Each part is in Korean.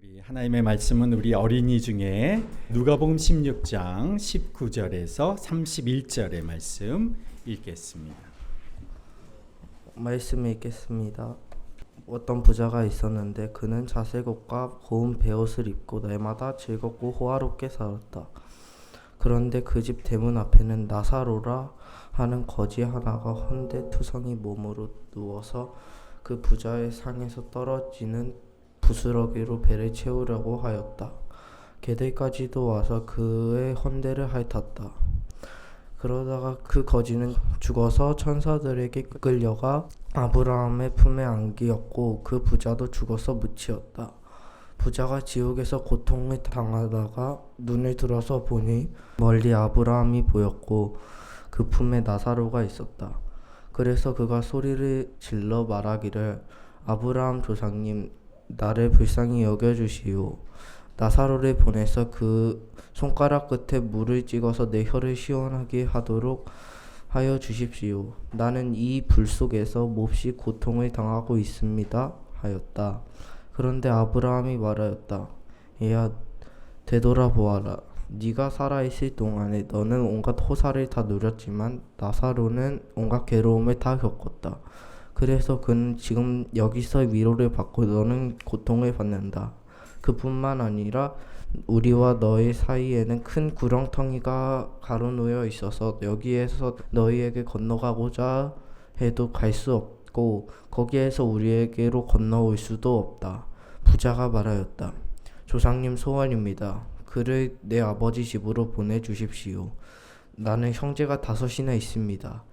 우리 하나님의 말씀은 우리 어린이 중에 누가복음 16장 19절에서 31절의 말씀 읽겠습니다. 말씀 읽겠습니다. 어떤 부자가 있었는데 그는 자색 옷과 고운 베옷을 입고 날마다 즐겁고 호화롭게 살았다. 그런데 그 집 대문 앞에는 나사로라 하는 거지 하나가 헌데투성이 몸으로 누워서 그 부자의 상에서 떨어지는 부스러기로 배를 채우려고 하였다. 개들까지도 와서 그의 헌데를 핥았다. 그러다가 그 거지는 죽어서 천사들에게 끌려가 아브라함의 품에 안기었고 그 부자도 죽어서 묻히었다. 부자가 지옥에서 고통을 당하다가 눈을 들어서 보니 멀리 아브라함이 보였고 그 품에 나사로가 있었다. 그래서 그가 소리를 질러 말하기를 아브라함 조상님 나를 불쌍히 여겨주시오. 나사로를 보내서 그 손가락 끝에 물을 찍어서 내 혀를 시원하게 하도록 하여 주십시오. 나는 이 불 속에서 몹시 고통을 당하고 있습니다. 하였다. 그런데 아브라함이 말하였다. 얘야 되돌아보아라. 네가 살아있을 동안에 너는 온갖 호사를 다 누렸지만 나사로는 온갖 괴로움을 다 겪었다. 그래서 그는 지금 여기서 위로를 받고 너는 고통을 받는다. 그뿐만 아니라 우리와 너희 사이에는 큰 구렁텅이가 가로놓여 있어서 여기에서 너희에게 건너가고자 해도 갈 수 없고 거기에서 우리에게로 건너올 수도 없다. 부자가 말하였다. 조상님 소원입니다. 그를 내 아버지 집으로 보내주십시오. 나는 형제가 5이나 있습니다.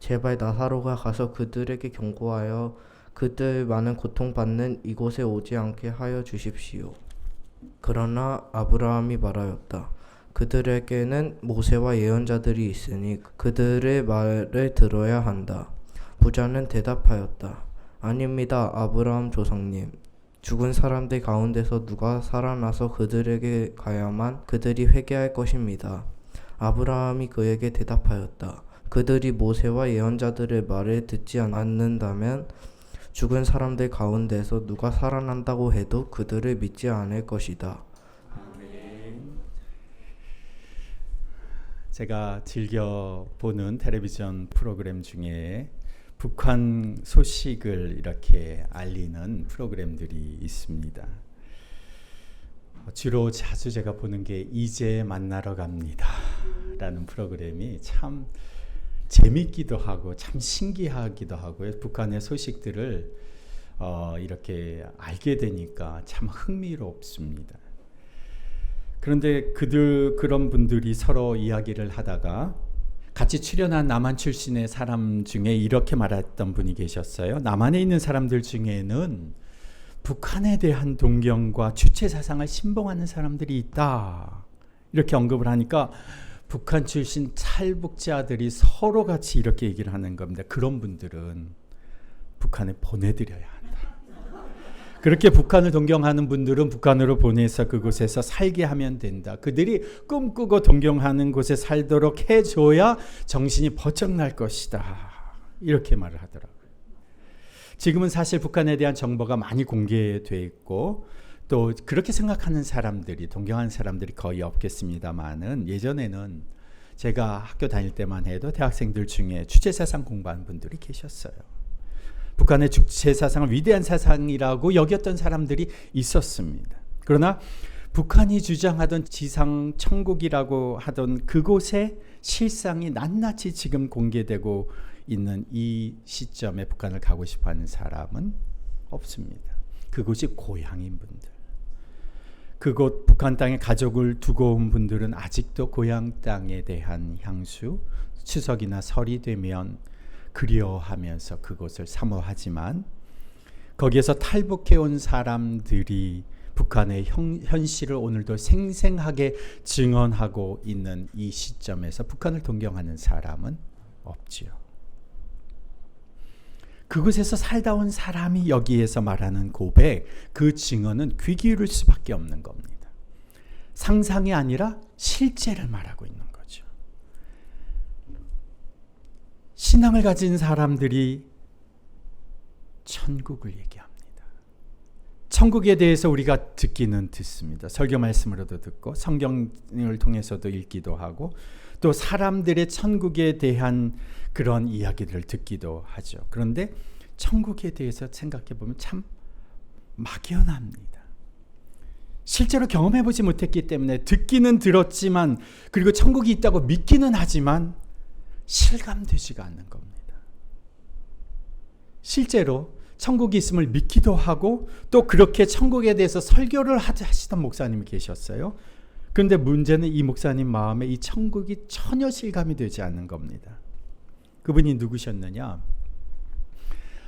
제발 나사로가 가서 그들에게 경고하여 그들 많은 고통받는 이곳에 오지 않게 하여 주십시오. 그러나 아브라함이 말하였다. 그들에게는 모세와 예언자들이 있으니 그들의 말을 들어야 한다. 부자는 대답하였다. 아닙니다, 아브라함 조상님. 죽은 사람들 가운데서 누가 살아나서 그들에게 가야만 그들이 회개할 것입니다. 아브라함이 그에게 대답하였다. 그들이 모세와 예언자들의 말을 듣지 않는다면 죽은 사람들 가운데서 누가 살아난다고 해도 그들을 믿지 않을 것이다. 제가 즐겨 보는 텔레비전 프로그램 중에 북한 소식을 이렇게 알리는 프로그램들이 있습니다. 주로 자주 제가 보는 게 이제 만나러 갑니다 라는 프로그램이 참 재밌기도 하고 참 신기하기도 하고요. 북한의 소식들을 이렇게 알게 되니까 참 흥미롭습니다. 그런데 그런 분들이 서로 이야기를 하다가 같이 출연한 남한 출신의 사람 중에 이렇게 말했던 분이 계셨어요. 남한에 있는 사람들 중에는 북한에 대한 동경과 주체 사상을 신봉하는 사람들이 있다. 이렇게 언급을 하니까 북한 출신 탈북자들이 서로 같이 이렇게 얘기를 하는 겁니다. 그런 분들은 북한에 보내드려야 한다. 그렇게 북한을 동경하는 분들은 북한으로 보내서 그곳에서 살게 하면 된다. 그들이 꿈꾸고 동경하는 곳에 살도록 해줘야 정신이 번쩍 날 것이다. 이렇게 말을 하더라고요. 지금은 사실 북한에 대한 정보가 많이 공개되어 있고 또 그렇게 생각하는 사람들이 동경하는 사람들이 거의 없겠습니다만은 예전에는 제가 학교 다닐 때만 해도 대학생들 중에 주체사상 공부하는 분들이 계셨어요. 북한의 주체사상을 위대한 사상이라고 여겼던 사람들이 있었습니다. 그러나 북한이 주장하던 지상 천국이라고 하던 그곳의 실상이 낱낱이 지금 공개되고 있는 이 시점에 북한을 가고 싶어하는 사람은 없습니다. 그곳이 고향인 분들. 그곳 북한 땅에 가족을 두고 온 분들은 아직도 고향 땅에 대한 향수, 추석이나 설이 되면 그리워하면서 그곳을 사모하지만 거기에서 탈북해 온 사람들이 북한의 현실을 오늘도 생생하게 증언하고 있는 이 시점에서 북한을 동경하는 사람은 없지요. 그곳에서 살다 온 사람이 여기에서 말하는 고백, 그 증언은 귀 기울일 수밖에 없는 겁니다. 상상이 아니라 실제를 말하고 있는 거죠. 신앙을 가진 사람들이 천국을 얘기합니다. 천국에 대해서 우리가 듣기는 듣습니다. 설교 말씀으로도 듣고 성경을 통해서도 읽기도 하고 또 사람들의 천국에 대한 그런 이야기들을 듣기도 하죠. 그런데 천국에 대해서 생각해 보면 참 막연합니다. 실제로 경험해보지 못했기 때문에 듣기는 들었지만 그리고 천국이 있다고 믿기는 하지만 실감되지가 않는 겁니다. 실제로 천국이 있음을 믿기도 하고 또 그렇게 천국에 대해서 설교를 하시던 목사님이 계셨어요. 그런데 문제는 이 목사님 마음에 이 천국이 전혀 실감이 되지 않는 겁니다. 그분이 누구셨느냐?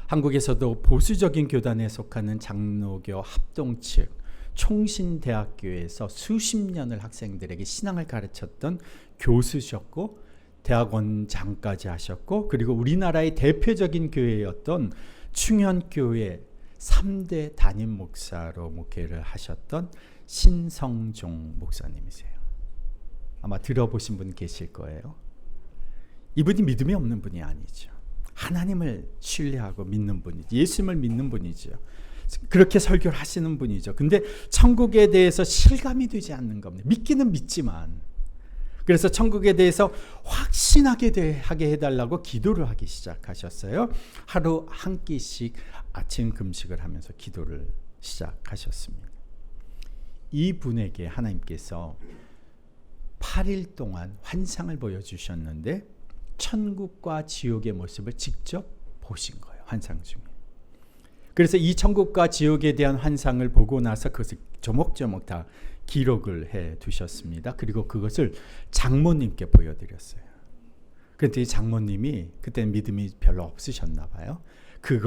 한국에서도 보수적인 교단에 속하는 장로교 합동 측 총신대학교에서 수십 년을 학생들에게 신앙을 가르쳤던 교수셨고 대학원장까지 하셨고 그리고 우리나라의 대표적인 교회였던 충현교회 3대 담임 목사로 목회를 하셨던 신성종 목사님이세요. 아마 들어보신 분 계실 거예요. 이분이 믿음이 없는 분이 아니죠. 하나님을 신뢰하고 믿는 분이죠. 예수님을 믿는 분이죠. 그렇게 설교를 하시는 분이죠. 근데 천국에 대해서 실감이 되지 않는 겁니다. 믿기는 믿지만. 그래서 천국에 대해서 확신하게 하게 해달라고 기도를 하기 시작하셨어요. 하루 한 끼씩 아침 금식을 하면서 기도를 시작하셨습니다. 이 분에게 하나님께서 8일 동안 환상을 보여주셨는데 천국과 지옥의 모습을 직접 보신 거예요. 환상 중에. 그래서 이 천국과 지옥에 대한 환상을 보고 나서 그것을 조목조목 다 기록을 해 두셨습니다. 그리고 그것을 장모님께 보여드렸어요. 그런데 이 장모님이 그때는 믿음이 별로 없으셨나 봐요. 그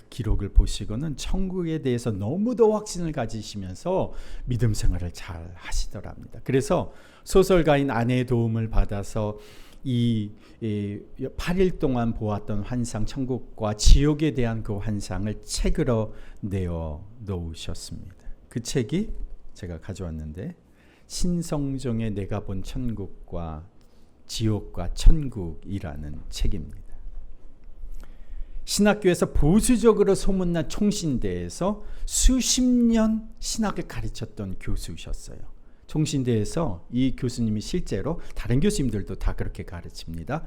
기록을 보시고는 천국에 대해서 너무도 확신을 가지시면서 믿음 생활을 잘 하시더랍니다. 그래서 소설가인 아내의 도움을 받아서 이 8일 동안 보았던 환상, 천국과 지옥에 대한 그 환상을 책으로 내어 놓으셨습니다. 그 책이 제가 가져왔는데 신성종의 내가 본 천국과 지옥과 천국이라는 책입니다. 신학교에서 보수적으로 소문난 총신대에서 수십 년 신학을 가르쳤던 교수셨어요. 총신대에서 이 교수님이 실제로 다른 교수님들도 다 그렇게 가르칩니다.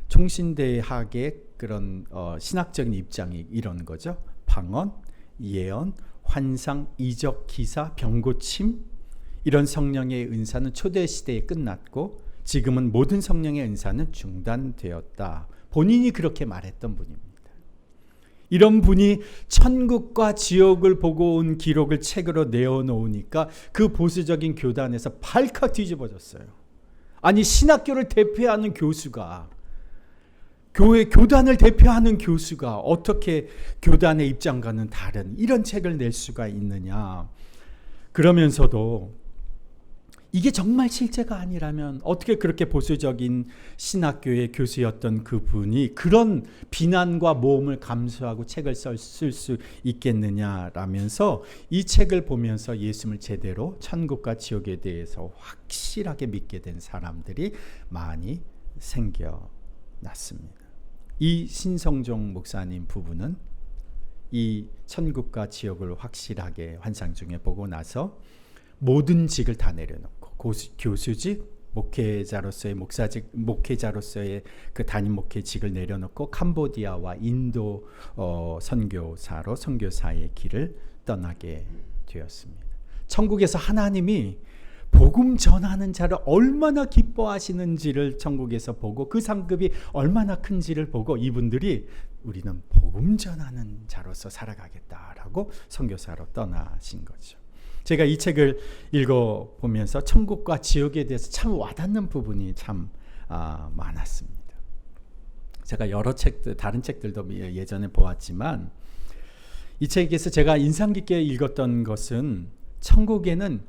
총신대학의 그런 신학적인 입장이 이런 거죠. 방언, 예언, 환상, 이적, 기사, 병고침 이런 성령의 은사는 초대 시대에 끝났고 지금은 모든 성령의 은사는 중단되었다. 본인이 그렇게 말했던 분입니다. 이런 분이 천국과 지옥을 보고 온 기록을 책으로 내어놓으니까 그 보수적인 교단에서 발칵 뒤집어졌어요. 아니 신학교를 대표하는 교수가 교단을 대표하는 교수가 어떻게 교단의 입장과는 다른 이런 책을 낼 수가 있느냐. 그러면서도 이게 정말 실제가 아니라면 어떻게 그렇게 보수적인 신학교의 교수였던 그분이 그런 비난과 모험을 감수하고 책을 쓸 수 있겠느냐라면서 이 책을 보면서 예수님을 제대로 천국과 지옥에 대해서 확실하게 믿게 된 사람들이 많이 생겨났습니다. 이 신성종 목사님 부부는 이 천국과 지옥을 확실하게 환상 중에 보고 나서 모든 직을 다 내려놓고 교수직, 목회자로서의 목사직, 목회자로서의 그 담임 목회직을 내려놓고 캄보디아와 인도 선교사로 선교사의 길을 떠나게 되었습니다. 천국에서 하나님이 복음 전하는 자를 얼마나 기뻐하시는지를 천국에서 보고 그 상급이 얼마나 큰지를 보고 이분들이 우리는 복음 전하는 자로서 살아가겠다라고 선교사로 떠나신 거죠. 제가 이 책을 읽어보면서 천국과 지옥에 대해서 참 와닿는 부분이 참 많았습니다. 제가 여러 책들, 다른 책들도 예전에 보았지만 이 책에서 제가 인상 깊게 읽었던 것은 천국에는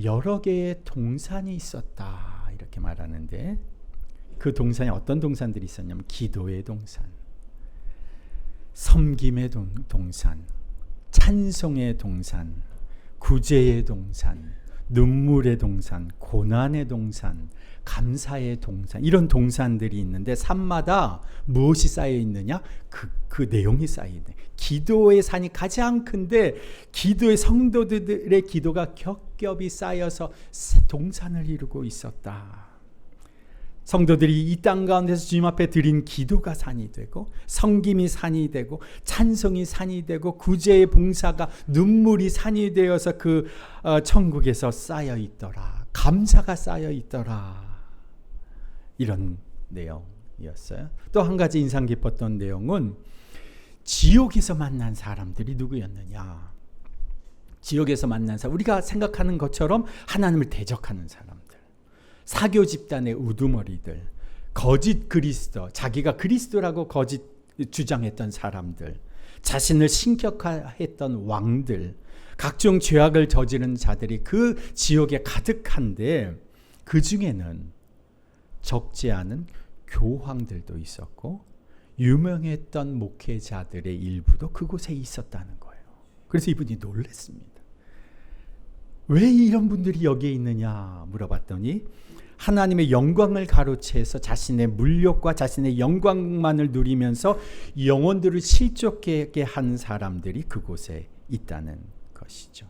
여러 개의 동산이 있었다 이렇게 말하는데 그 동산이 어떤 동산들이 있었냐면 기도의 동산, 섬김의 동산, 찬송의 동산, 구제의 동산, 눈물의 동산, 고난의 동산, 감사의 동산, 이런 동산들이 있는데 산마다 무엇이 쌓여 있느냐? 그 내용이 쌓여 있네. 기도의 산이 가장 큰데 기도의 성도들의 기도가 겹겹이 쌓여서 동산을 이루고 있었다. 성도들이 이 땅 가운데서 주님 앞에 드린 기도가 산이 되고, 섬김이 산이 되고, 찬송이 산이 되고, 구제의 봉사가, 눈물이 산이 되어서 그 천국에서 쌓여 있더라. 감사가 쌓여 있더라. 이런 내용이었어요. 또 한 가지 인상 깊었던 내용은 지옥에서 만난 사람들이 누구였느냐. 지옥에서 만난 사람, 우리가 생각하는 것처럼 하나님을 대적하는 사람들, 사교 집단의 우두머리들, 거짓 그리스도, 자기가 그리스도라고 거짓 주장했던 사람들, 자신을 신격화했던 왕들, 각종 죄악을 저지른 자들이 그 지옥에 가득한데, 그 중에는 적지 않은 교황들도 있었고 유명했던 목회자들의 일부도 그곳에 있었다는 거예요. 그래서 이분이 놀랐습니다. 왜 이런 분들이 여기에 있느냐 물어봤더니, 하나님의 영광을 가로채서 자신의 물욕과 자신의 영광만을 누리면서 영혼들을 실족하게 한 사람들이 그곳에 있다는 것이죠.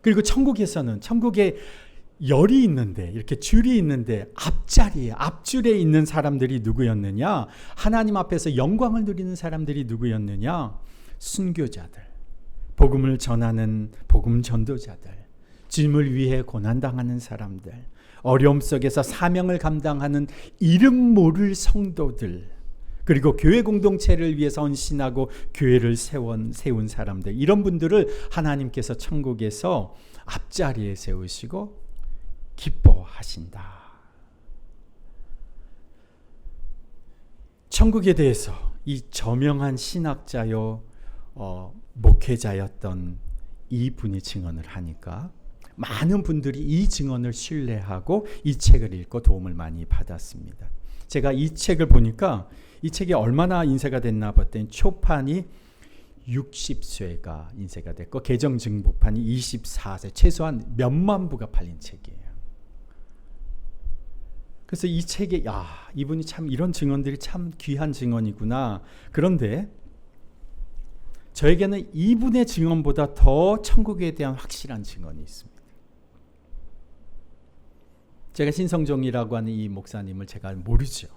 그리고 천국에서는, 천국에 열이 있는데, 이렇게 줄이 있는데 앞자리에, 앞줄에 있는 사람들이 누구였느냐? 하나님 앞에서 영광을 누리는 사람들이 누구였느냐? 순교자들, 복음을 전하는 복음 전도자들, 주님을 위해 고난당하는 사람들, 어려움 속에서 사명을 감당하는 이름 모를 성도들, 그리고 교회 공동체를 위해서 헌신하고 교회를 세운 사람들, 이런 분들을 하나님께서 천국에서 앞자리에 세우시고 기뻐하신다. 천국에 대해서 이 저명한 신학자요 목회자였던 이 분이 증언을 하니까 많은 분들이 이 증언을 신뢰하고 이 책을 읽고 도움을 많이 받았습니다. 제가 이 책을 보니까 이 책이 얼마나 인쇄가 됐나 봤더니 초판이 60쇄가 인쇄가 됐고 개정 증보판이 24쇄, 최소한 몇만 부가 팔린 책이에요. 그래서 이 책에 이분이 참 이런 증언들이 참 귀한 증언이구나. 그런데 저에게는 이분의 증언보다 더 천국에 대한 확실한 증언이 있습니다. 제가 신성종이라고 하는 이 목사님을 제가 모르죠.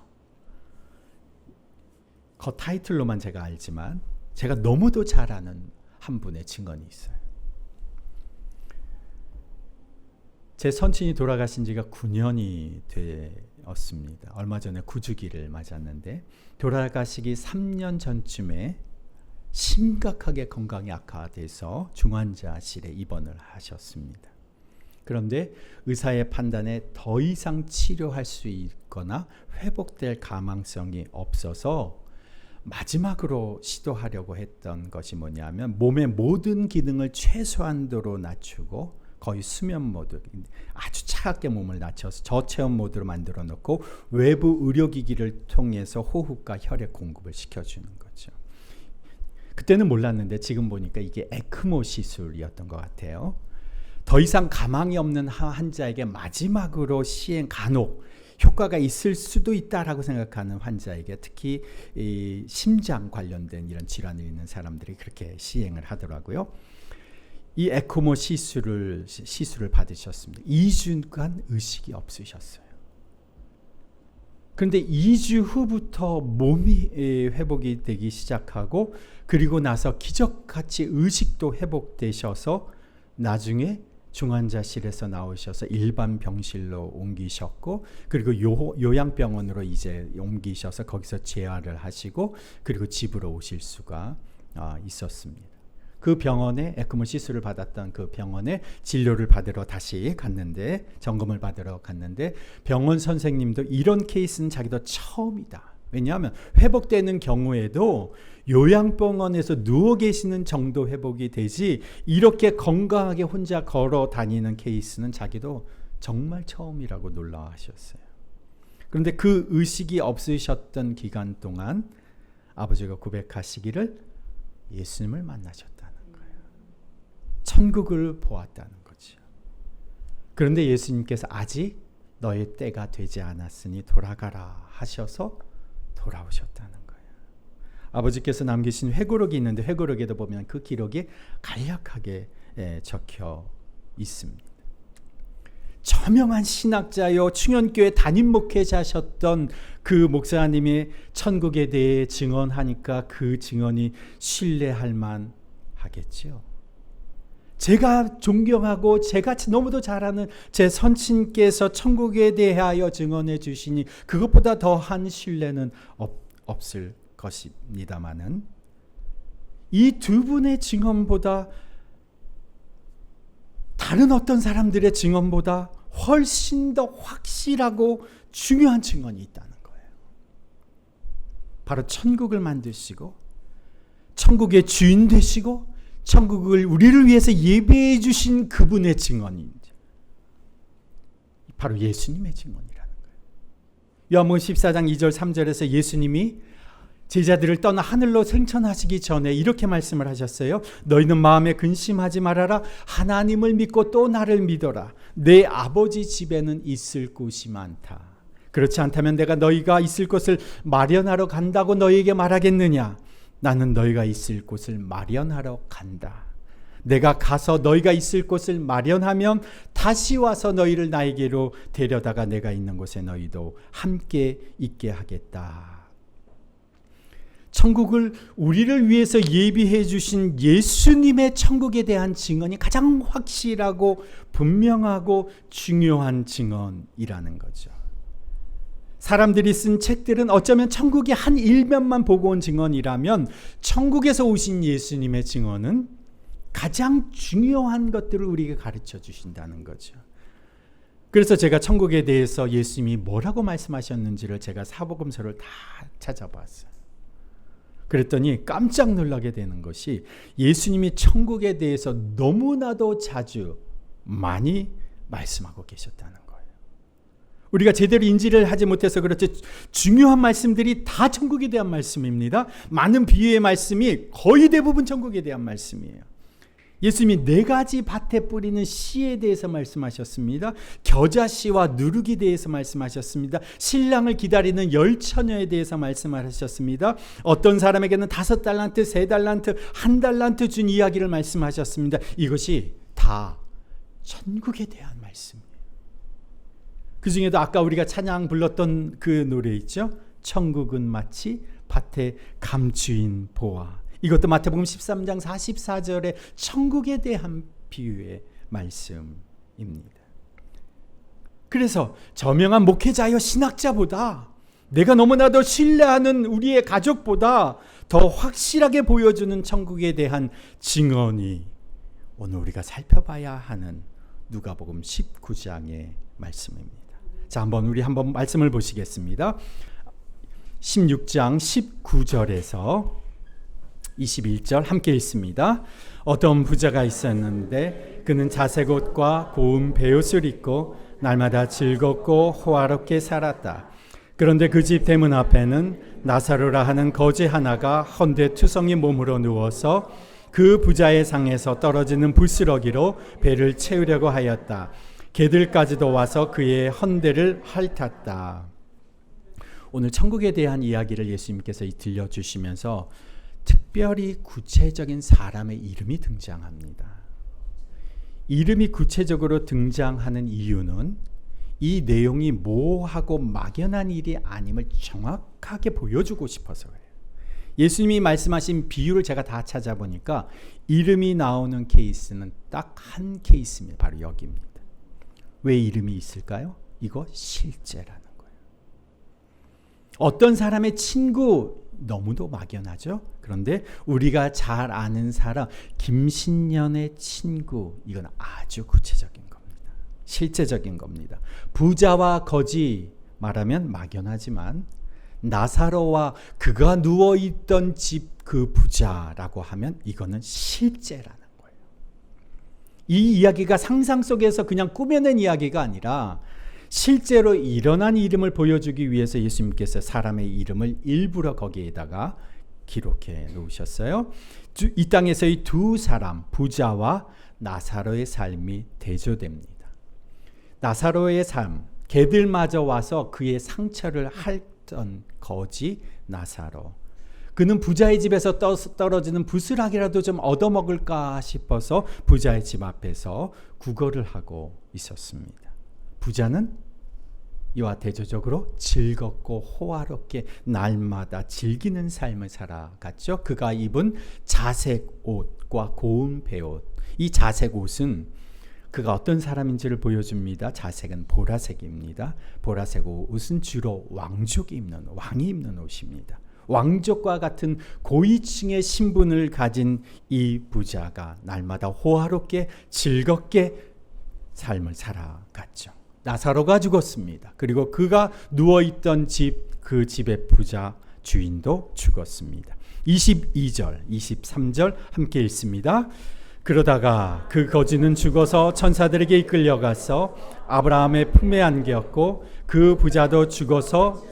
그 타이틀로만 제가 알지만 제가 너무도 잘 아는 한 분의 증언이 있어요. 제 선친이 돌아가신 지가 9년이 되었습니다. 얼마 전에 구주기를 맞았는데 돌아가시기 3년 전쯤에 심각하게 건강이 악화돼서 중환자실에 입원을 하셨습니다. 그런데 의사의 판단에 더 이상 치료할 수 있거나 회복될 가망성이 없어서 마지막으로 시도하려고 했던 것이 뭐냐면 몸의 모든 기능을 최소한도로 낮추고 거의 수면 모드, 아주 차갑게 몸을 낮춰서 저체온 모드로 만들어 놓고 외부 의료기기를 통해서 호흡과 혈액 공급을 시켜주는 거죠. 그때는 몰랐는데 지금 보니까 이게 에크모 시술이었던 것 같아요. 더 이상 가망이 없는 환자에게 마지막으로 간혹 효과가 있을 수도 있다라고 생각하는 환자에게, 특히 이 심장 관련된 이런 질환이 있는 사람들이 그렇게 시행을 하더라고요. 이 에크모 시술을 받으셨습니다. 2주간 의식이 없으셨어요. 그런데 2주 후부터 몸이 회복이 되기 시작하고, 그리고 나서 기적같이 의식도 회복되셔서 나중에 중환자실에서 나오셔서 일반 병실로 옮기셨고, 그리고 요양병원으로 이제 옮기셔서 거기서 재활을 하시고, 그리고 집으로 오실 수가 있었습니다. 그 병원에 에크모 시술을 받았던 그 병원에 진료를 받으러 다시 갔는데, 점검을 받으러 갔는데 병원 선생님도 이런 케이스는 자기도 처음이다. 왜냐하면 회복되는 경우에도 요양병원에서 누워 계시는 정도 회복이 되지 이렇게 건강하게 혼자 걸어 다니는 케이스는 자기도 정말 처음이라고 놀라워하셨어요. 그런데 그 의식이 없으셨던 기간 동안 아버지가 고백하시기를 예수님을 만나셨다는 거예요. 천국을 보았다는 거죠. 그런데 예수님께서 아직 너의 때가 되지 않았으니 돌아가라 하셔서 돌아오셨다는 거예요. 아버지께서 남기신 회고록이 있는데 회고록에도 보면 그 기록이 간략하게 적혀 있습니다. 저명한 신학자요 충현교회 담임 목회자셨던 그 목사님이 천국에 대해 증언하니까 그 증언이 신뢰할 만하겠지요. 제가 존경하고 제가 너무도 잘 아는 제 선친께서 천국에 대하여 증언해 주시니 그것보다 더한 신뢰는 없을 것입니다마는 이 두 분의 증언보다 다른 어떤 사람들의 증언보다 훨씬 더 확실하고 중요한 증언이 있다는 거예요. 바로 천국을 만드시고 천국의 주인 되시고 천국을 우리를 위해서 예배해 주신 그분의 증언이 바로 예수님의 증언이라는 거예요. 요한복음 14장 2절 3절에서 예수님이 제자들을 떠나 하늘로 승천하시기 전에 이렇게 말씀을 하셨어요. 너희는 마음에 근심하지 말아라. 하나님을 믿고 또 나를 믿어라. 내 아버지 집에는 있을 곳이 많다. 그렇지 않다면 내가 너희가 있을 곳을 마련하러 간다고 너희에게 말하겠느냐. 나는 너희가 있을 곳을 마련하러 간다. 내가 가서 너희가 있을 곳을 마련하면 다시 와서 너희를 나에게로 데려다가 내가 있는 곳에 너희도 함께 있게 하겠다. 천국을 우리를 위해서 예비해 주신 예수님의 천국에 대한 증언이 가장 확실하고 분명하고 중요한 증언이라는 거죠. 사람들이 쓴 책들은 어쩌면 천국의 한 일면만 보고 온 증언이라면 천국에서 오신 예수님의 증언은 가장 중요한 것들을 우리에게 가르쳐 주신다는 거죠. 그래서 제가 천국에 대해서 예수님이 뭐라고 말씀하셨는지를 제가 사복음서를 다 찾아봤어요. 그랬더니 깜짝 놀라게 되는 것이 예수님이 천국에 대해서 너무나도 자주 많이 말씀하고 계셨다는 거예요. 우리가 제대로 인지를 하지 못해서 그렇지 중요한 말씀들이 다 천국에 대한 말씀입니다. 많은 비유의 말씀이 거의 대부분 천국에 대한 말씀이에요. 예수님이 4가지 밭에 뿌리는 씨에 대해서 말씀하셨습니다. 겨자씨와 누룩에 대해서 말씀하셨습니다. 신랑을 기다리는 10처녀에 대해서 말씀하셨습니다. 어떤 사람에게는 5달란트, 3달란트, 1달란트 준 이야기를 말씀하셨습니다. 이것이 다 천국에 대한 말씀이에요. 그 중에도 아까 우리가 찬양 불렀던 그 노래 있죠? 천국은 마치 밭의 감주인 보아. 이것도 마태복음 13장 44절의 천국에 대한 비유의 말씀입니다. 그래서 저명한 목회자여 신학자보다 내가 너무나도 신뢰하는 우리의 가족보다 더 확실하게 보여주는 천국에 대한 증언이 오늘 우리가 살펴봐야 하는 누가복음 19장의 말씀입니다. 자, 우리 한번 말씀을 보시겠습니다. 16장 19절에서 21절 함께 읽습니다. 어떤 부자가 있었는데 그는 자색 옷과 고운 베옷을 입고 날마다 즐겁고 호화롭게 살았다. 그런데 그 집 대문 앞에는 나사로라 하는 거지 하나가 헌데투성이 몸으로 누워서 그 부자의 상에서 떨어지는 부스러기로 배를 채우려고 하였다. 개들까지도 와서 그의 헌데를 핥았다. 오늘 천국에 대한 이야기를 예수님께서 들려주시면서 특별히 구체적인 사람의 이름이 등장합니다. 이름이 구체적으로 등장하는 이유는 이 내용이 모호하고 막연한 일이 아님을 정확하게 보여주고 싶어서 그래요. 예수님이 말씀하신 비유를 제가 다 찾아보니까 이름이 나오는 케이스는 딱 한 케이스입니다. 바로 여기입니다. 왜 이름이 있을까요? 이거 실제라는 거예요. 어떤 사람의 친구 너무도 막연하죠. 그런데 우리가 잘 아는 사람 김신년의 친구 이건 아주 구체적인 겁니다. 실제적인 겁니다. 부자와 거지 말하면 막연하지만 나사로와 그가 누워있던 집 그 부자라고 하면 이거는 실제라는 거예요. 이 이야기가 상상 속에서 그냥 꾸며낸 이야기가 아니라 실제로 일어난 이름을 보여주기 위해서 예수님께서 사람의 이름을 일부러 거기에다가 기록해 놓으셨어요. 이 땅에서의 두 사람 부자와 나사로의 삶이 대조됩니다. 나사로의 삶, 개들마저 와서 그의 상처를 핥던 거지 나사로. 그는 부자의 집에서 떨어지는 부스락이라도 좀 얻어먹을까 싶어서 부자의 집 앞에서 구걸을 하고 있었습니다. 부자는 이와 대조적으로 즐겁고 호화롭게 날마다 즐기는 삶을 살아갔죠. 그가 입은 자색 옷과 고운 베옷, 이 자색 옷은 그가 어떤 사람인지를 보여줍니다. 자색은 보라색입니다. 보라색 옷은 주로 왕족이 입는, 왕이 입는 옷입니다. 왕족과 같은 고위층의 신분을 가진 이 부자가 날마다 호화롭게 즐겁게 삶을 살아갔죠. 나사로가 죽었습니다. 그리고 그가 누워있던 집, 그 집의 부자 주인도 죽었습니다. 22절, 23절 함께 읽습니다. 그러다가 그 거지는 죽어서 천사들에게 이끌려가서 아브라함의 품에 안겼고 그 부자도 죽어서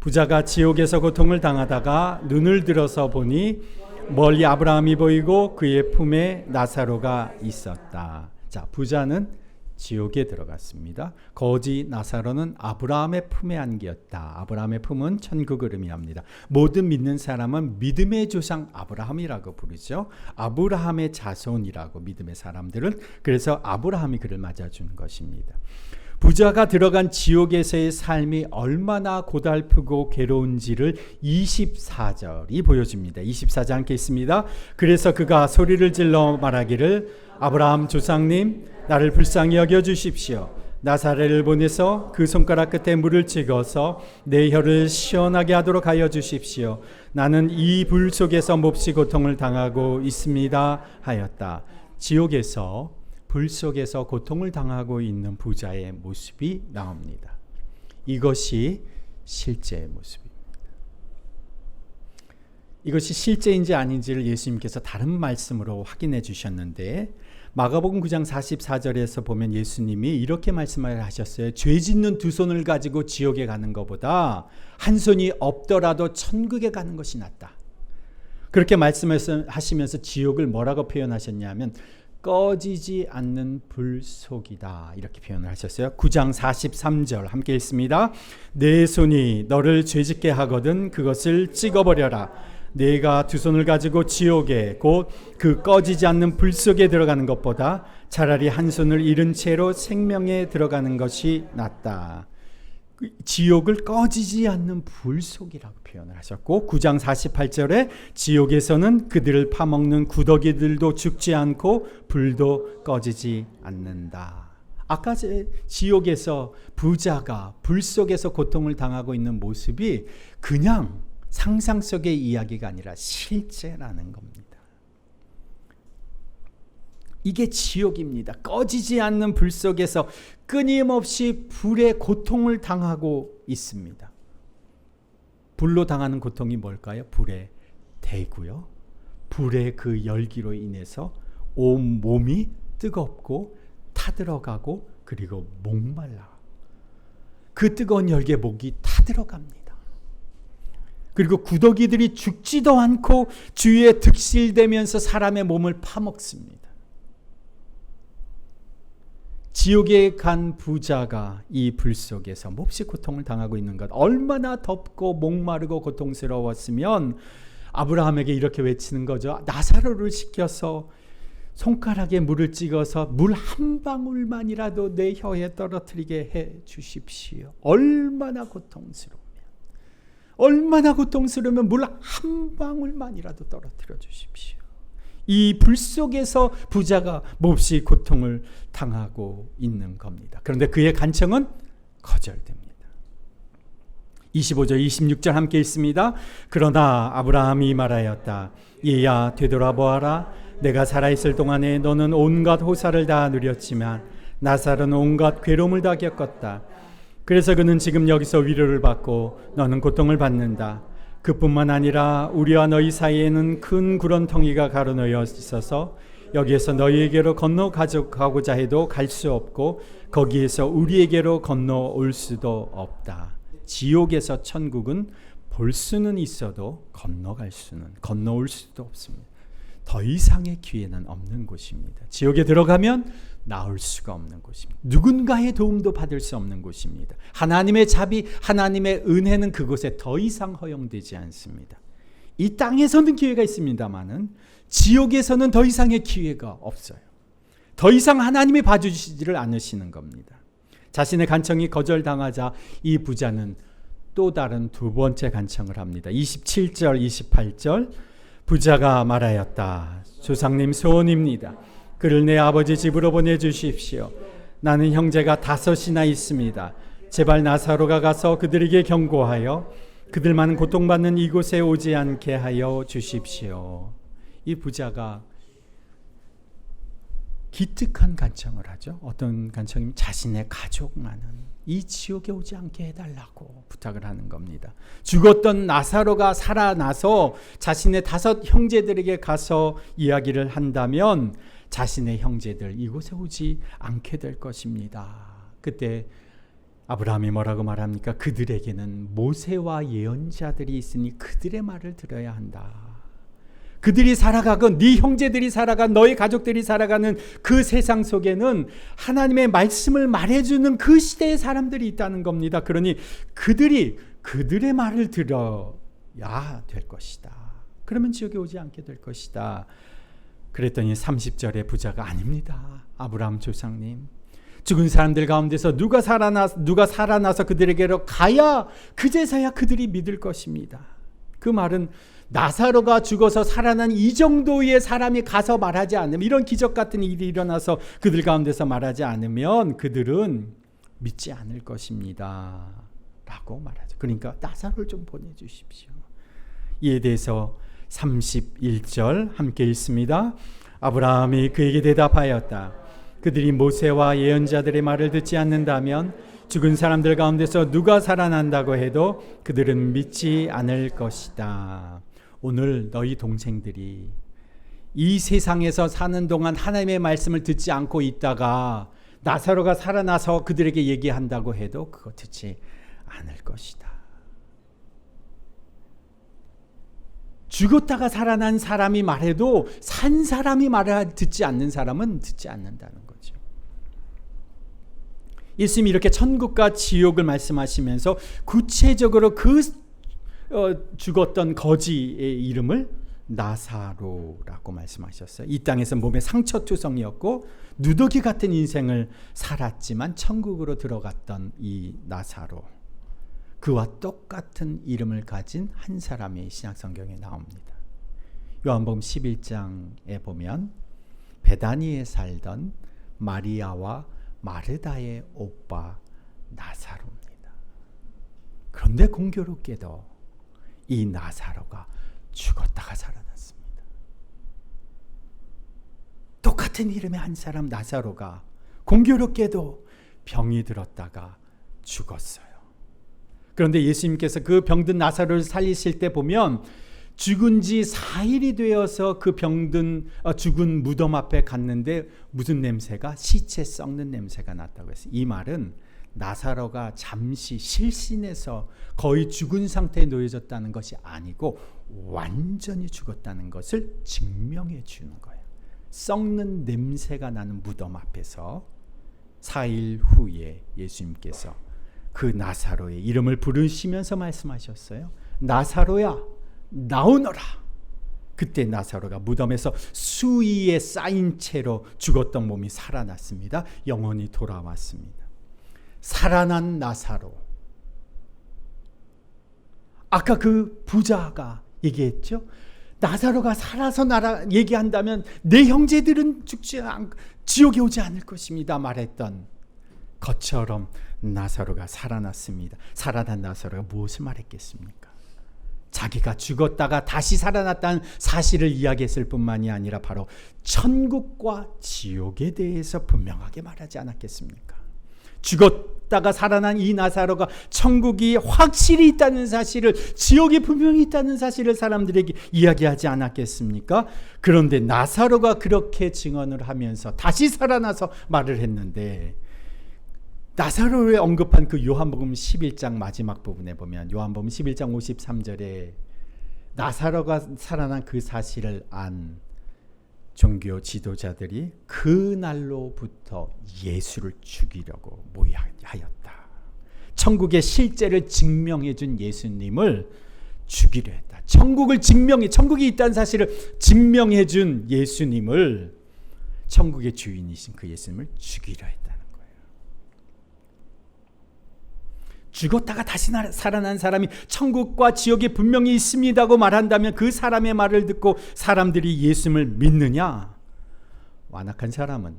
부자가 지옥에서 고통을 당하다가 눈을 들어서 보니 멀리 아브라함이 보이고 그의 품에 나사로가 있었다. 자, 부자는 지옥에 들어갔습니다. 거지 나사로는 아브라함의 품에 안겼다. 아브라함의 품은 천국을 의미합니다. 모든 믿는 사람은 믿음의 조상 아브라함이라고 부르죠. 아브라함의 자손이라고 믿음의 사람들은. 그래서 아브라함이 그를 맞아준 것입니다. 부자가 들어간 지옥에서의 삶이 얼마나 고달프고 괴로운지를 24절이 보여줍니다. 24절 함께 있습니다. 그래서 그가 소리를 질러 말하기를 아브라함 조상님, 나를 불쌍히 여겨주십시오. 나사렛을 보내서 그 손가락 끝에 물을 찍어서 내 혀를 시원하게 하도록 하여 주십시오. 나는 이 불 속에서 몹시 고통을 당하고 있습니다 하였다. 지옥에서 불 속에서 고통을 당하고 있는 부자의 모습이 나옵니다. 이것이 실제의 모습입니다. 이것이 실제인지 아닌지를 예수님께서 다른 말씀으로 확인해 주셨는데 마가복음 9장 44절에서 보면 예수님이 이렇게 말씀을 하셨어요. 죄 짓는 두 손을 가지고 지옥에 가는 것보다 한 손이 없더라도 천국에 가는 것이 낫다. 그렇게 말씀하시면서 지옥을 뭐라고 표현하셨냐면 꺼지지 않는 불 속이다 이렇게 표현을 하셨어요. 9장 43절 함께 읽습니다. 내 손이 너를 죄짓게 하거든 그것을 찍어버려라. 내가 두 손을 가지고 지옥에 곧 그 꺼지지 않는 불 속에 들어가는 것보다 차라리 한 손을 잃은 채로 생명에 들어가는 것이 낫다. 지옥을 꺼지지 않는 불 속이라고 표현을 하셨고 9장 48절에 지옥에서는 그들을 파먹는 구더기들도 죽지 않고 불도 꺼지지 않는다. 아까 지옥에서 부자가 불 속에서 고통을 당하고 있는 모습이 그냥 상상 속의 이야기가 아니라 실제라는 겁니다. 이게 지옥입니다. 꺼지지 않는 불 속에서 끊임없이 불의 고통을 당하고 있습니다. 불로 당하는 고통이 뭘까요? 불의 대고요. 불의 그 열기로 인해서 온 몸이 뜨겁고 타들어가고 그리고 목말라. 그 뜨거운 열기에 목이 타들어갑니다. 그리고 구더기들이 죽지도 않고 주위에 득실되면서 사람의 몸을 파먹습니다. 지옥에 간 부자가 이 불 속에서 몹시 고통을 당하고 있는 것, 얼마나 덥고 목마르고 고통스러웠으면 아브라함에게 이렇게 외치는 거죠. 나사로를 시켜서 손가락에 물을 찍어서 물 한 방울만이라도 내 혀에 떨어뜨리게 해 주십시오. 얼마나 고통스러우면 물 한 방울만이라도 떨어뜨려 주십시오. 이 불 속에서 부자가 몹시 고통을 당하고 있는 겁니다. 그런데 그의 간청은 거절됩니다. 25절 26절 함께 읽습니다. 그러나 아브라함이 말하였다. 얘야 되돌아보아라. 내가 살아있을 동안에 너는 온갖 호사를 다 누렸지만 나사로는 온갖 괴로움을 다 겪었다. 그래서 그는 지금 여기서 위로를 받고 너는 고통을 받는다. 그뿐만 아니라 우리와 너희 사이에는 큰 구렁텅이가 가로놓여 있어서 여기에서 너희에게로 건너 가고자 해도 갈 수 없고 거기에서 우리에게로 건너올 수도 없다. 지옥에서 천국은 볼 수는 있어도 건너올 수도 없습니다. 더 이상의 기회는 없는 곳입니다. 지옥에 들어가면 나올 수가 없는 곳입니다. 누군가의 도움도 받을 수 없는 곳입니다. 하나님의 자비, 하나님의 은혜는 그곳에 더 이상 허용되지 않습니다. 이 땅에서는 기회가 있습니다만은 지옥에서는 더 이상의 기회가 없어요. 더 이상 하나님이 봐주시지를 않으시는 겁니다. 자신의 간청이 거절당하자 이 부자는 또 다른 두 번째 간청을 합니다. 27절, 28절 부자가 말하였다. 조상님 소원입니다. 그를 내 아버지 집으로 보내주십시오. 나는 형제가 5이나 있습니다. 제발 나사로가 가서 그들에게 경고하여 그들만 고통받는 이곳에 오지 않게 하여 주십시오. 이 부자가 기특한 간청을 하죠. 어떤 간청이면 자신의 가족만은 이 지옥에 오지 않게 해달라고 부탁을 하는 겁니다. 죽었던 나사로가 살아나서 자신의 5 형제들에게 가서 이야기를 한다면 자신의 형제들 이곳에 오지 않게 될 것입니다. 그때 아브라함이 뭐라고 말합니까? 그들에게는 모세와 예언자들이 있으니 그들의 말을 들어야 한다. 그들이 살아가건 네 형제들이 살아간 너희 가족들이 살아가는 그 세상 속에는 하나님의 말씀을 말해주는 그 시대의 사람들이 있다는 겁니다. 그러니 그들의 말을 들어야 될 것이다. 그러면 지옥에 오지 않게 될 것이다. 그랬더니 30절에 부자가 아닙니다. 아브라함 조상님, 죽은 사람들 가운데서 누가 살아나서 그들에게로 가야 그제서야 그들이 믿을 것입니다. 그 말은 나사로가 죽어서 살아난 이 정도의 사람이 가서 말하지 않으면, 이런 기적 같은 일이 일어나서 그들 가운데서 말하지 않으면 그들은 믿지 않을 것입니다 라고 말하죠. 그러니까 나사로를 좀 보내주십시오. 이에 대해서 31절 함께 읽습니다. 아브라함이 그에게 대답하였다. 그들이 모세와 예언자들의 말을 듣지 않는다면 죽은 사람들 가운데서 누가 살아난다고 해도 그들은 믿지 않을 것이다. 오늘 너희 동생들이 이 세상에서 사는 동안 하나님의 말씀을 듣지 않고 있다가 나사로가 살아나서 그들에게 얘기한다고 해도 그거 듣지 않을 것이다. 죽었다가 살아난 사람이 말해도 산 사람이 말을 듣지 않는 사람은 듣지 않는다는 거죠. 예수님이 이렇게 천국과 지옥을 말씀하시면서 구체적으로 그 죽었던 거지의 이름을 나사로라고 말씀하셨어요. 이 땅에서 몸에 상처투성이었고 누더기 같은 인생을 살았지만 천국으로 들어갔던 이 나사로, 그와 똑같은 이름을 가진 한 사람이 신약성경에 나옵니다. 요한복음 11장에 보면 베다니에 살던 마리아와 마르다의 오빠 나사로입니다. 그런데 공교롭게도 이 나사로가 죽었다가 살아났습니다. 똑같은 이름의 한 사람 나사로가 공교롭게도 병이 들었다가 죽었어요. 그런데 예수님께서 그 병든 나사로를 살리실 때 보면 죽은 지 4일이 되어서 그 병든 죽은 무덤 앞에 갔는데 무슨 냄새가? 시체 썩는 냄새가 났다고 했어요. 이 말은 나사로가 잠시 실신해서 거의 죽은 상태에 놓여졌다는 것이 아니고 완전히 죽었다는 것을 증명해 주는 거예요. 썩는 냄새가 나는 무덤 앞에서 4일 후에 예수님께서 그 나사로의 이름을 부르시면서 말씀하셨어요. 나사로야, 나오너라. 그때 나사로가 무덤에서 수위에 쌓인 채로 죽었던 몸이 살아났습니다. 영혼이 돌아왔습니다. 살아난 나사로. 아까 그 부자가 얘기했죠. 나사로가 살아서 얘기한다면 내 형제들은 지옥에 오지 않을 것입니다 말했던 것처럼 나사로가 살아났습니다. 살아난 나사로가 무엇을 말했겠습니까? 자기가 죽었다가 다시 살아났다는 사실을 이야기했을 뿐만이 아니라 바로 천국과 지옥에 대해서 분명하게 말하지 않았겠습니까? 죽었다가 살아난 이 나사로가 천국이 확실히 있다는 사실을, 지옥이 분명히 있다는 사실을 사람들에게 이야기하지 않았겠습니까? 그런데 나사로가 그렇게 증언을 하면서 다시 살아나서 말을 했는데, 나사로를 언급한 그 요한복음 11장 마지막 부분에 보면 요한복음 11장 53절에 나사로가 살아난 그 사실을 안 종교 지도자들이 그날로부터 예수를 죽이려고 모여하였다. 천국의 실제를 증명해 준 예수님을 죽이려 했다. 천국이 있다는 사실을 증명해 준 예수님을, 천국의 주인이신 그 예수님을 죽이려 했다는 거예요. 죽었다가 다시 살아난 사람이 천국과 지옥이 분명히 있습니다고 말한다면 그 사람의 말을 듣고 사람들이 예수님을 믿느냐? 완악한 사람은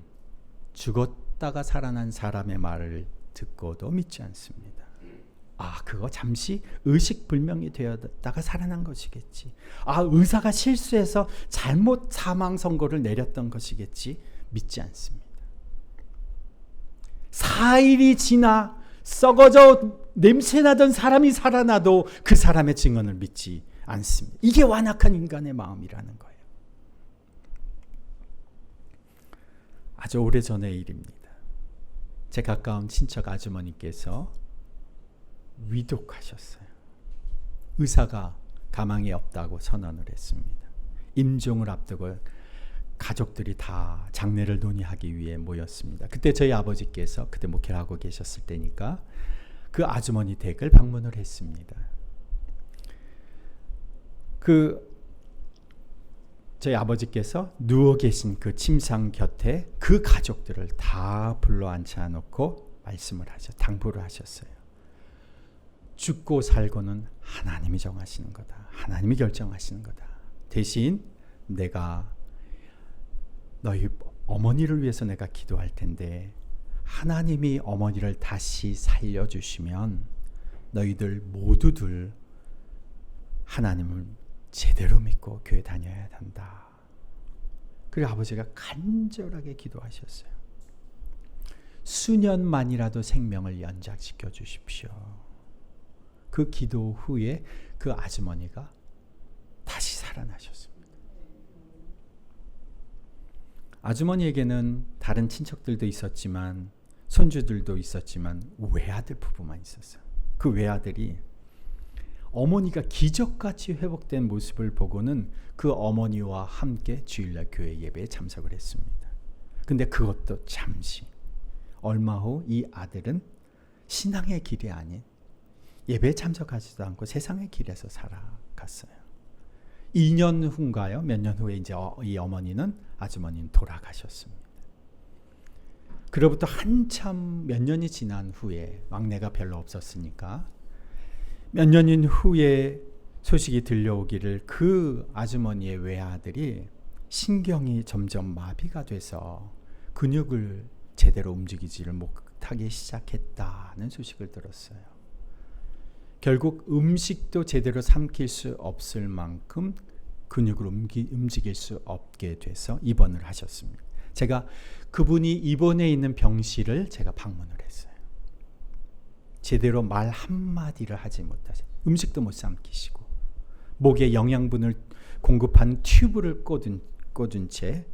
죽었다가 살아난 사람의 말을 듣고도 믿지 않습니다. 그거 잠시 의식불명이 되었다가 살아난 것이겠지. 의사가 실수해서 잘못 사망 선고를 내렸던 것이겠지. 믿지 않습니다. 4일이 지나 썩어져 냄새나던 사람이 살아나도 그 사람의 증언을 믿지 않습니다. 이게 완악한 인간의 마음이라는 거예요. 아주 오래전의 일입니다. 제 가까운 친척 아주머니께서 위독하셨어요. 의사가 가망이 없다고 선언을 했습니다. 임종을 앞두고 가족들이 다 장례를 논의하기 위해 모였습니다. 그때 저희 아버지께서 그때 목회를 하고 계셨을 때니까 그 아주머니 댁을 방문을 했습니다. 저희 아버지께서 누워 계신 그 침상 곁에 그 가족들을 다 불러 앉혀놓고 말씀을 당부를 하셨어요. 죽고 살고는 하나님이 정하시는 거다. 하나님이 결정하시는 거다. 대신 내가 너희 어머니를 위해서 내가 기도할 텐데 하나님이 어머니를 다시 살려주시면 너희들 모두들 하나님을 제대로 믿고 교회 다녀야 한다. 그리고 아버지가 간절하게 기도하셨어요. 수년만이라도 생명을 연장시켜 주십시오. 그 기도 후에 그 아주머니가 다시 살아나셨습니다. 아주머니에게는 다른 친척들도 있었지만 손주들도 있었지만 외아들 부부만 있었어요. 그 외아들이 어머니가 기적같이 회복된 모습을 보고는 그 어머니와 함께 주일날 교회 예배에 참석을 했습니다. 근데 그것도 잠시. 얼마 후 이 아들은 신앙의 길이 아닌 예배에 참석하지도 않고 세상의 길에서 살아갔어요. 2년 후인가요? 몇 년 후에 이제 이 아주머니는 돌아가셨습니다. 그로부터 한참 몇 년이 지난 후에 막내가 별로 없었으니까 몇 년인 후에 소식이 들려오기를 그 아주머니의 외아들이 신경이 점점 마비가 돼서 근육을 제대로 움직이지를 못하기 시작했다는 소식을 들었어요. 결국 음식도 제대로 삼킬 수 없을 만큼 근육을 움직일 수 없게 돼서 입원을 하셨습니다. 제가 그분이 입원해 있는 병실을 제가 방문을 했어요. 제대로 말 한마디를 하지 못하세요. 음식도 못 삼키시고 목에 영양분을 공급한 튜브를 꽂은 채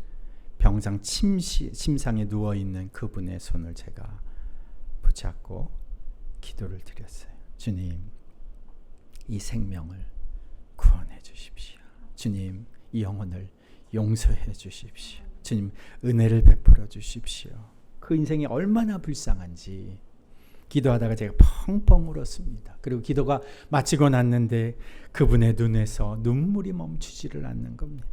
병상 침상에 누워있는 그분의 손을 제가 붙잡고 기도를 드렸어요. 주님, 이 생명을 구원해 주십시오. 주님, 이 영혼을 용서해 주십시오. 주님, 은혜를 베풀어 주십시오. 그 인생이 얼마나 불쌍한지 기도하다가 제가 펑펑 울었습니다. 그리고 기도가 마치고 났는데 그분의 눈에서 눈물이 멈추지를 않는 겁니다.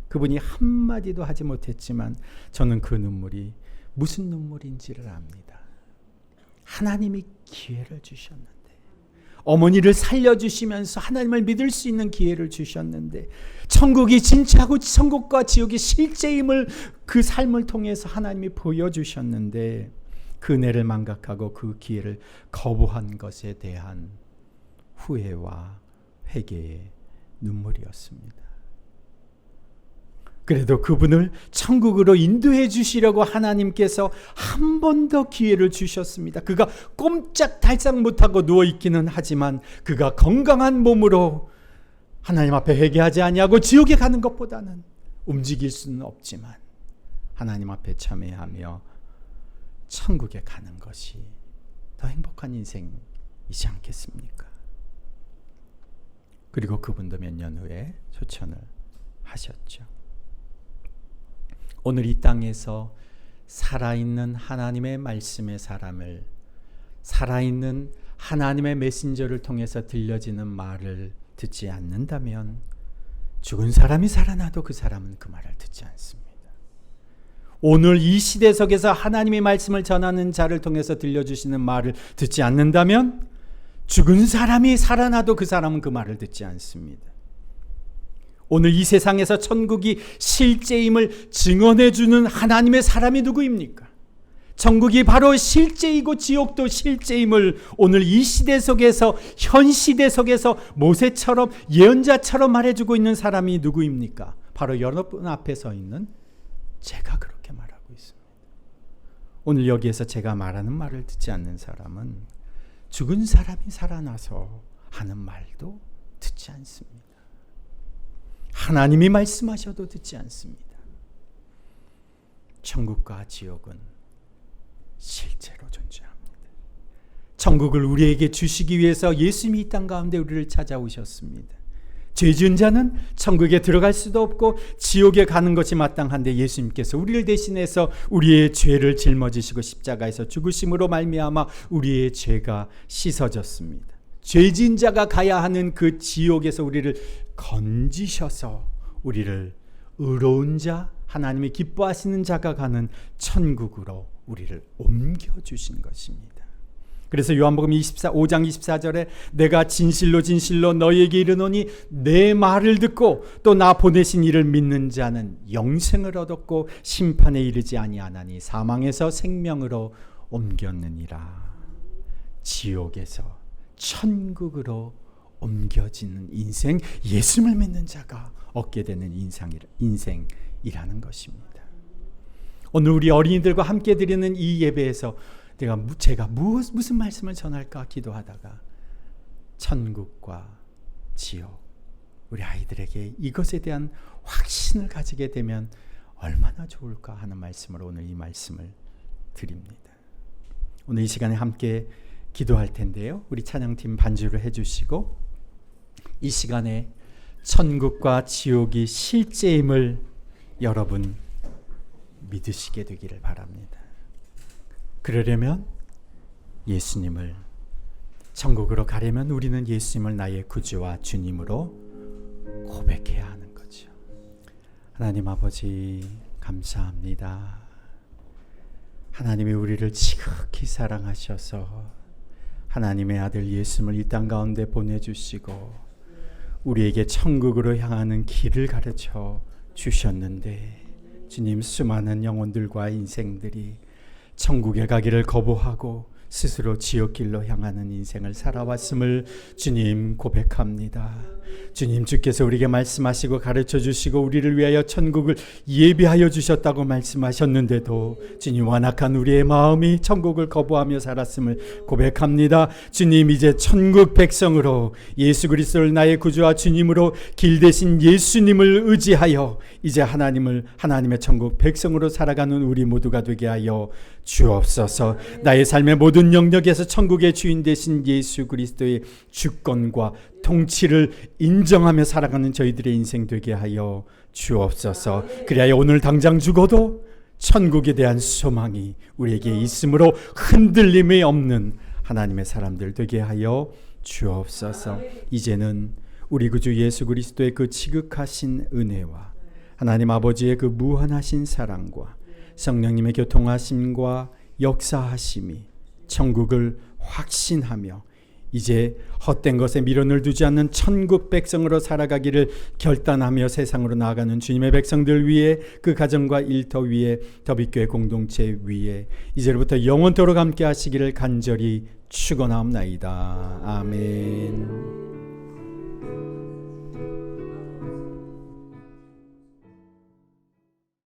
그분이 한마디도 하지 못했지만 저는 그 눈물이 무슨 눈물인지를 압니다. 하나님이 기회를 주셨는데, 어머니를 살려주시면서 하나님을 믿을 수 있는 기회를 주셨는데, 천국이 진짜고 천국과 지옥이 실제임을 그 삶을 통해서 하나님이 보여주셨는데 그 은혜를 망각하고 그 기회를 거부한 것에 대한 후회와 회개의 눈물이었습니다. 그래도 그분을 천국으로 인도해 주시려고 하나님께서 한 번 더 기회를 주셨습니다. 그가 꼼짝달싹 못하고 누워있기는 하지만 그가 건강한 몸으로 하나님 앞에 회개하지 아니하고 지옥에 가는 것보다는 움직일 수는 없지만 하나님 앞에 참회하며 천국에 가는 것이 더 행복한 인생이지 않겠습니까? 그리고 그분도 몇 년 후에 소천을 하셨죠. 오늘 이 땅에서 살아있는 하나님의 말씀의 사람을, 살아있는 하나님의 메신저를 통해서 들려지는 말을 듣지 않는다면 죽은 사람이 살아나도 그 사람은 그 말을 듣지 않습니다. 오늘 이 시대 속에서 하나님의 말씀을 전하는 자를 통해서 들려주시는 말을 듣지 않는다면 죽은 사람이 살아나도 그 사람은 그 말을 듣지 않습니다. 오늘 이 세상에서 천국이 실제임을 증언해주는 하나님의 사람이 누구입니까? 천국이 바로 실제이고 지옥도 실제임을 오늘 이 시대 속에서, 현 시대 속에서 모세처럼 예언자처럼 말해주고 있는 사람이 누구입니까? 바로 여러분 앞에 서 있는 제가 그렇게 말하고 있습니다. 오늘 여기에서 제가 말하는 말을 듣지 않는 사람은 죽은 사람이 살아나서 하는 말도 듣지 않습니다. 하나님이 말씀하셔도 듣지 않습니다. 천국과 지옥은 실제로 존재합니다. 천국을 우리에게 주시기 위해서 예수님이 이 땅 가운데 우리를 찾아오셨습니다. 죄 지은 자는 천국에 들어갈 수도 없고 지옥에 가는 것이 마땅한데 예수님께서 우리를 대신해서 우리의 죄를 짊어지시고 십자가에서 죽으심으로 말미암아 우리의 죄가 씻어졌습니다. 죄 지은 자가 가야 하는 그 지옥에서 우리를 건지셔서 우리를 의로운 자, 하나님이 기뻐하시는 자가 가는 천국으로 우리를 옮겨주신 것입니다. 그래서 요한복음 5장 24절에 내가 진실로 진실로 너희에게 이르노니 내 말을 듣고 또 나 보내신 이를 믿는 자는 영생을 얻었고 심판에 이르지 아니하나니 사망에서 생명으로 옮겼느니라. 지옥에서 천국으로 옮겨지는 인생, 예수를 믿는 자가 얻게 되는 인생이라는 것입니다. 오늘 우리 어린이들과 함께 드리는 이 예배에서 제가 무슨 말씀을 전할까 기도하다가 천국과 지옥, 우리 아이들에게 이것에 대한 확신을 가지게 되면 얼마나 좋을까 하는 말씀으로 오늘 이 말씀을 드립니다. 오늘 이 시간에 함께 기도할 텐데요. 우리 찬양팀 반주를 해주시고 이 시간에 천국과 지옥이 실제임을 여러분 믿으시게 되기를 바랍니다. 그러려면 예수님을, 천국으로 가려면 우리는 예수님을 나의 구주와 주님으로 고백해야 하는 거죠. 하나님 아버지 감사합니다. 하나님이 우리를 지극히 사랑하셔서 하나님의 아들 예수님을 이 땅 가운데 보내주시고 우리에게 천국으로 향하는 길을 가르쳐 주셨는데 주님, 수많은 영혼들과 인생들이 천국에 가기를 거부하고 스스로 지옥길로 향하는 인생을 살아왔음을 주님 고백합니다. 주님, 주께서 우리에게 말씀하시고 가르쳐 주시고 우리를 위하여 천국을 예비하여 주셨다고 말씀하셨는데도 주님, 완악한 우리의 마음이 천국을 거부하며 살았음을 고백합니다. 주님, 이제 천국 백성으로 예수 그리스도를 나의 구주와 주님으로 길 대신 예수님을 의지하여 이제 하나님의 천국 백성으로 살아가는 우리 모두가 되게 하여 주옵소서. 나의 삶의 모든 영역에서 천국의 주인 되신 예수 그리스도의 주권과 통치를 인정하며 살아가는 저희들의 인생 되게 하여 주옵소서. 그리하여 오늘 당장 죽어도 천국에 대한 소망이 우리에게 있으므로 흔들림이 없는 하나님의 사람들 되게 하여 주옵소서. 이제는 우리 구주 예수 그리스도의 그 지극하신 은혜와 하나님 아버지의 그 무한하신 사랑과 성령님의 교통하심과 역사하심이 천국을 확신하며 이제 헛된 것에 미련을 두지 않는 천국 백성으로 살아가기를 결단하며 세상으로 나아가는 주님의 백성들 위에, 그 가정과 일터 위에, 더빛교회 공동체 위에 이제로부터 영원토록 함께 하시기를 간절히 축원하옵나이다. 아멘.